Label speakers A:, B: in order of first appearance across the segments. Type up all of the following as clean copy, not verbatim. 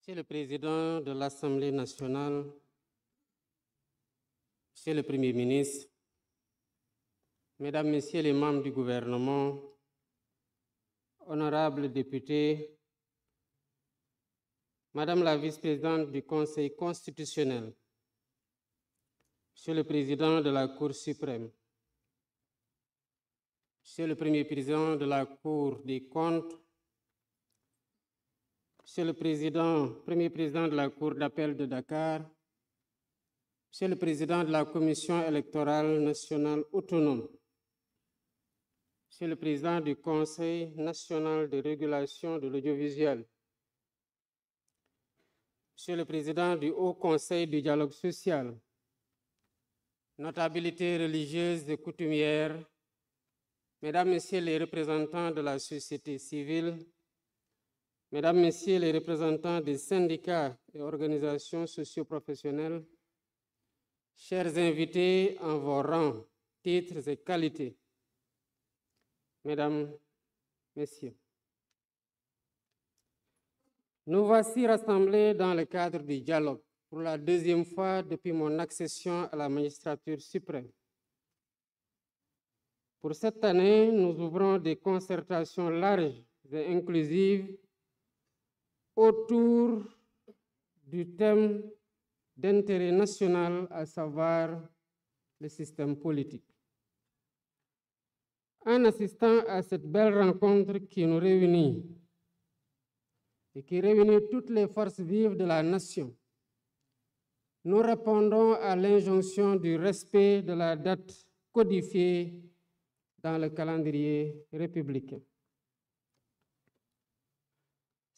A: Monsieur le Président de l'Assemblée nationale, Monsieur le Premier ministre, Mesdames, Messieurs les membres du gouvernement, honorables députés, Madame la vice-présidente du Conseil constitutionnel, Monsieur le Président de la Cour suprême, Monsieur le Premier président de la Cour des comptes, Monsieur le Premier président de la Cour d'appel de Dakar, Monsieur le Président de la Commission électorale nationale autonome, Monsieur le Président du Conseil national de régulation de l'audiovisuel, Monsieur le Président du Haut Conseil du dialogue social, notabilités religieuses et coutumières, Mesdames, Messieurs les représentants de la société civile, Mesdames, Messieurs les représentants des syndicats et organisations socio-professionnelles, chers invités en vos rangs, titres et qualités, Mesdames, Messieurs, nous voici rassemblés dans le cadre du dialogue pour la deuxième fois depuis mon accession à la magistrature suprême. Pour cette année, nous ouvrons des concertations larges et inclusives autour du thème d'intérêt national, à savoir le système politique. En assistant à cette belle rencontre qui nous réunit et qui réunit toutes les forces vives de la nation, nous répondons à l'injonction du respect de la date codifiée dans le calendrier républicain.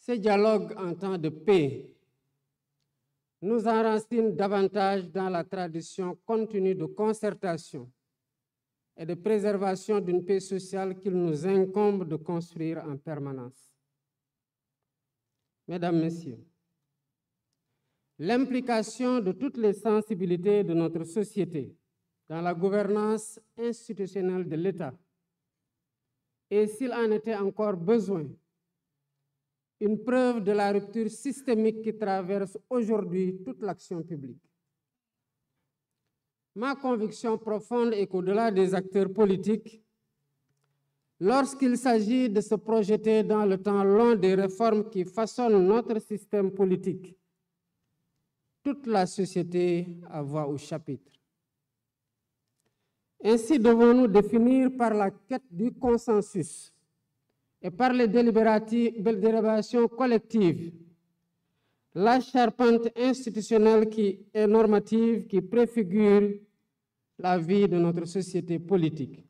A: Ce dialogue en temps de paix nous enracine davantage dans la tradition continue de concertation et de préservation d'une paix sociale qu'il nous incombe de construire en permanence. Mesdames, Messieurs, l'implication de toutes les sensibilités de notre société dans la gouvernance institutionnelle de l'État, et s'il en était encore besoin, une preuve de la rupture systémique qui traverse aujourd'hui toute l'action publique. Ma conviction profonde est qu'au-delà des acteurs politiques, lorsqu'il s'agit de se projeter dans le temps long des réformes qui façonnent notre système politique, toute la société a voix au chapitre. Ainsi devons-nous définir par la quête du consensus et par les délibérations collectives la charpente institutionnelle et normative qui préfigure la vie de notre société politique.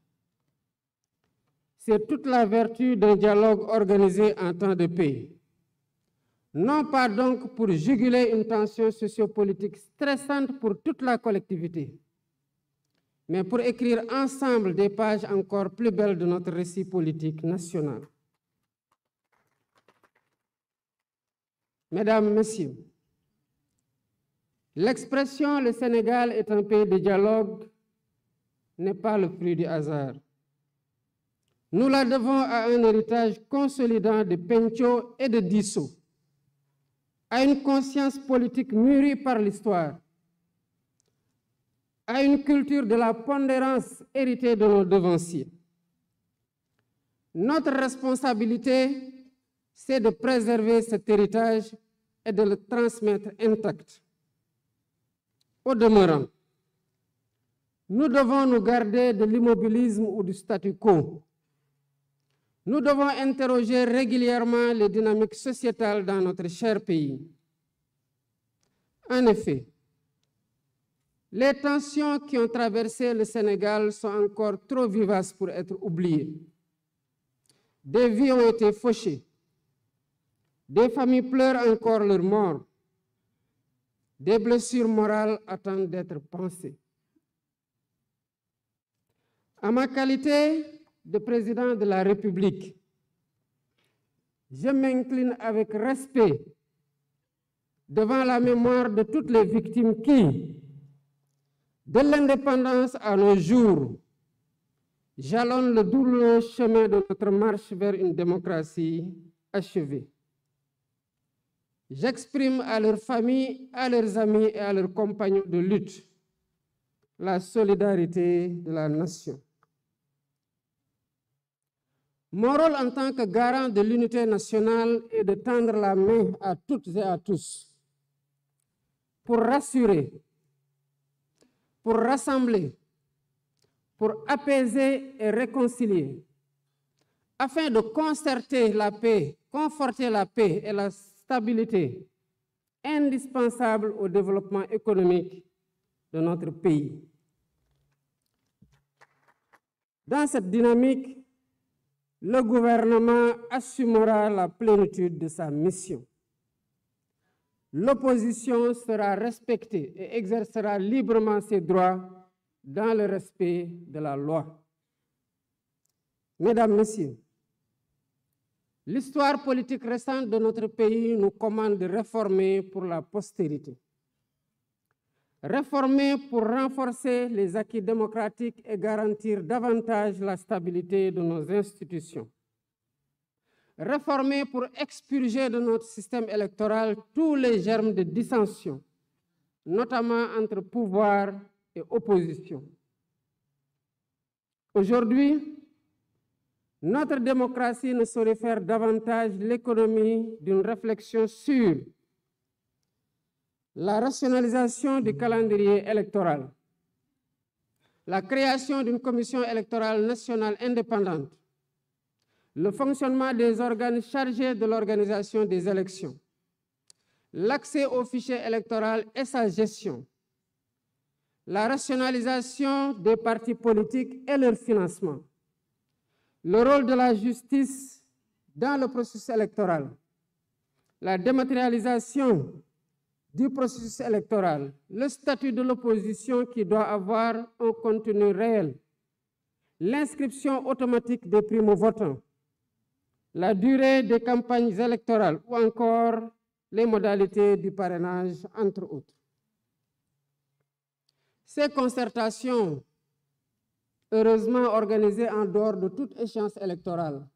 A: C'est toute la vertu d'un dialogue organisé en temps de paix. Non pas donc pour juguler une tension sociopolitique stressante pour toute la collectivité, mais pour écrire ensemble des pages encore plus belles de notre récit politique national. Mesdames, Messieurs, l'expression « le Sénégal est un pays de dialogue » n'est pas le fruit du hasard. Nous la devons à un héritage consolidant de Pencho et de Disso, à une conscience politique mûrie par l'histoire, à une culture de la pondérance héritée de nos devanciers. Notre responsabilité, c'est de préserver cet héritage et de le transmettre intact. Au demeurant, nous devons nous garder de l'immobilisme ou du statu quo. Nous devons interroger régulièrement les dynamiques sociétales dans notre cher pays. En effet, les tensions qui ont traversé le Sénégal sont encore trop vivaces pour être oubliées. Des vies ont été fauchées. Des familles pleurent encore leurs morts. Des blessures morales attendent d'être pansées. En ma qualité de président de la République, je m'incline avec respect devant la mémoire de toutes les victimes qui, de l'indépendance à nos jours, jalonnent le douloureux chemin de notre marche vers une démocratie achevée. J'exprime à leurs familles, à leurs amis et à leurs compagnons de lutte la solidarité de la nation. Mon rôle en tant que garant de l'unité nationale est de tendre la main à toutes et à tous pour rassurer, pour rassembler, pour apaiser et réconcilier, afin de concerter la paix, conforter la paix et la stabilité indispensable au développement économique de notre pays. Dans cette dynamique, le gouvernement assumera la plénitude de sa mission. L'opposition sera respectée et exercera librement ses droits dans le respect de la loi. Mesdames, Messieurs, l'histoire politique récente de notre pays nous commande de réformer pour la postérité. Réformer pour renforcer les acquis démocratiques et garantir davantage la stabilité de nos institutions. Réformer pour expurger de notre système électoral tous les germes de dissension, notamment entre pouvoir et opposition. Aujourd'hui, notre démocratie ne saurait faire davantage l'économie d'une réflexion sur la rationalisation du calendrier électoral, la création d'une commission électorale nationale indépendante, le fonctionnement des organes chargés de l'organisation des élections, l'accès au fichier électoral et sa gestion, la rationalisation des partis politiques et leur financement, le rôle de la justice dans le processus électoral, la dématérialisation du processus électoral, le statut de l'opposition qui doit avoir un contenu réel, l'inscription automatique des primo-votants, la durée des campagnes électorales ou encore les modalités du parrainage, entre autres. Ces concertations, heureusement organisées en dehors de toute échéance électorale,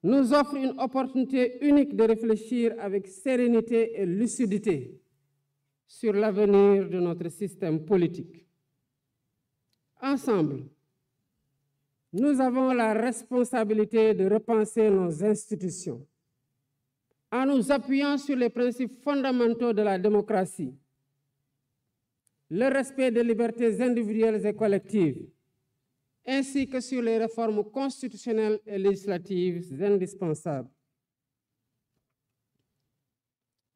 A: nous offrent une opportunité unique de réfléchir avec sérénité et lucidité sur l'avenir de notre système politique. Ensemble, nous avons la responsabilité de repenser nos institutions en nous appuyant sur les principes fondamentaux de la démocratie, le respect des libertés individuelles et collectives, ainsi que sur les réformes constitutionnelles et législatives indispensables.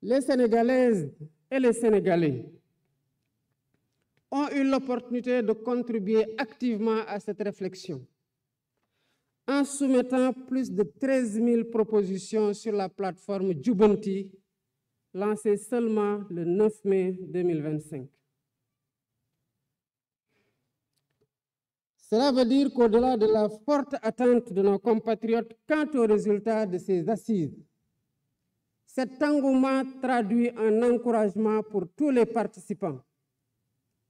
A: Les Sénégalaises et les Sénégalais ont eu l'opportunité de contribuer activement à cette réflexion en soumettant plus de 13 000 propositions sur la plateforme Djubanti, lancée seulement le 9 mai 2025. Cela veut dire qu'au-delà de la forte attente de nos compatriotes quant aux résultats de ces assises, cet engouement traduit un encouragement pour tous les participants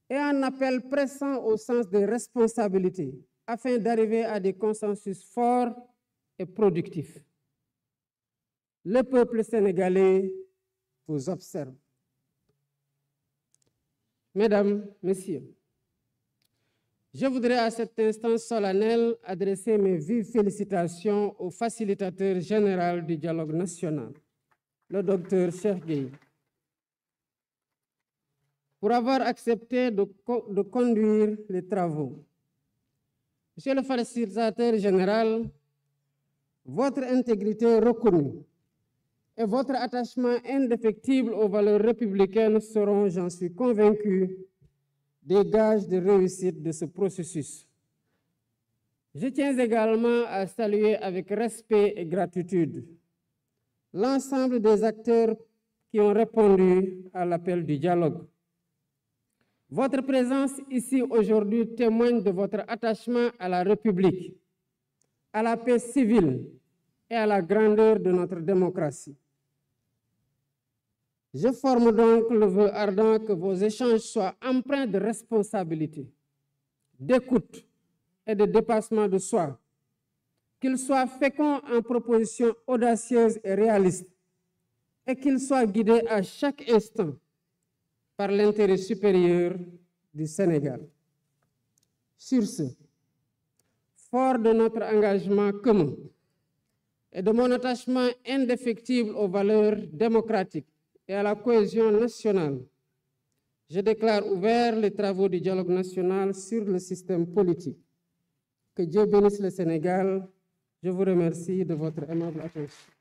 A: et un appel pressant au sens des responsabilités afin d'arriver à des consensus forts et productifs. Le peuple sénégalais vous observe. Mesdames, Messieurs, je voudrais à cet instant solennel adresser mes vives félicitations au facilitateur général du dialogue national, le docteur Cheikh Gueye, pour avoir accepté de conduire les travaux. Monsieur le facilitateur général, votre intégrité reconnue et votre attachement indéfectible aux valeurs républicaines seront, j'en suis convaincu, des gages de réussite de ce processus. Je tiens également à saluer avec respect et gratitude l'ensemble des acteurs qui ont répondu à l'appel du dialogue. Votre présence ici aujourd'hui témoigne de votre attachement à la République, à la paix civile et à la grandeur de notre démocratie. Je forme donc le vœu ardent que vos échanges soient empreints de responsabilité, d'écoute et de dépassement de soi, qu'ils soient féconds en propositions audacieuses et réalistes, et qu'il soit guidé à chaque instant par l'intérêt supérieur du Sénégal. Sur ce, fort de notre engagement commun et de mon attachement indéfectible aux valeurs démocratiques et à la cohésion nationale, je déclare ouverts les travaux du dialogue national sur le système politique. Que Dieu bénisse le Sénégal. Je vous remercie de votre aimable attention.